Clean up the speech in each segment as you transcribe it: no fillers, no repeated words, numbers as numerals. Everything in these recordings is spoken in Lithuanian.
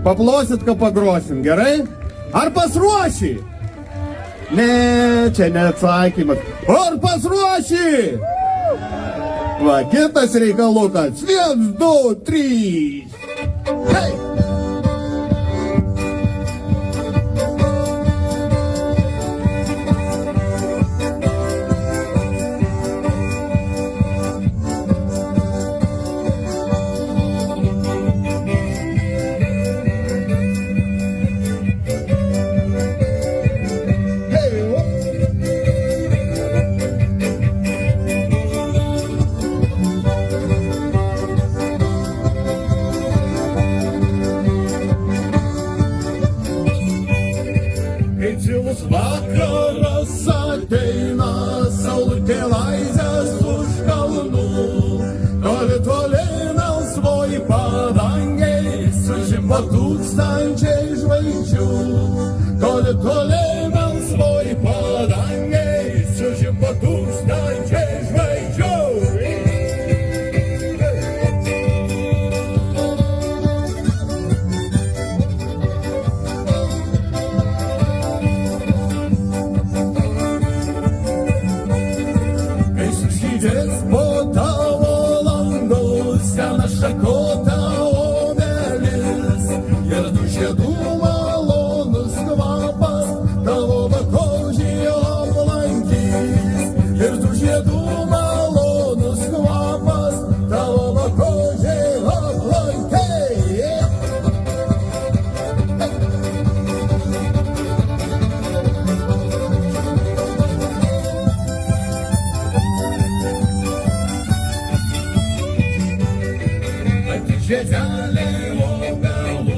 Paplosit, ką pagrosim, gerai? Ar pasiruoši? Ne, čia neatsakymas. Ar pasiruoši? Va, kitas reikalukas. 1, 2, 3. Hei! Tylus vakaras ateina, saulutė laizės už kalnų. Toli toli melsvoji padangiai, sužimba tūkstančiai žvaigždžių. Toli toli melsvoji padangiai, sužimba tūkstančiai žvaigždžių. Po tavo langu sena šakota obelis ir tų žiedų malonus kvapas tavo bakožį aplankys. Ir tų žiedų malonus kvapas tavo bakožį aplankys. Žiedelė obelų,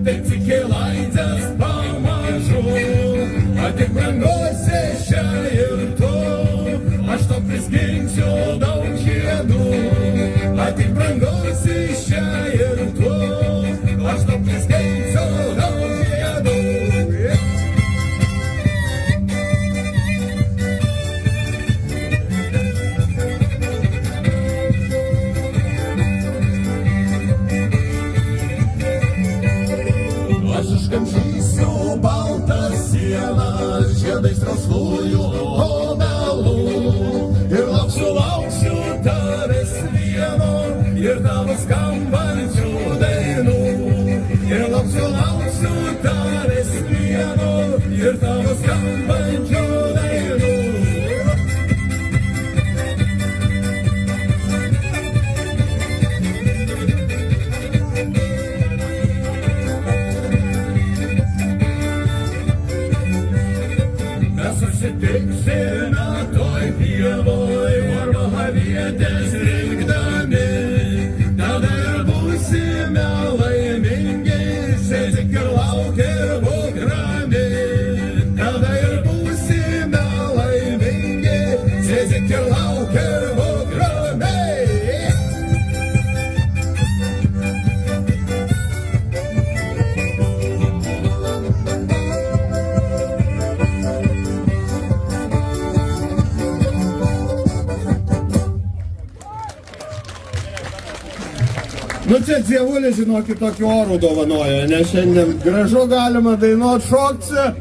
taip cikėlaitės pamažu. Atik brangosi čia ir tu, aš to priskinsiu daug žiedų. Atik brangosi čia ir tu, aš to priskinsiu daug žiedų. Aš iškamšysiu baltą sieną žiedais rausvųjų obelų ir lauksiu tavęs vieno ir tavo skambančių dainų. Ir lauksiu tavęs vieno ir tavo skambančių dainų. Susitiksime toj pievoj, arba avietės rinkdami. Tada ir būsime laimingi, sėdik ir lauk ir būk rami. Tada ir būsime laimingi, sėdik ir lauk ir būk rami. Nu čia dievulis, žinokit, tokių orų dovanojo, nes šiandien gražu galima dainuot, šokti.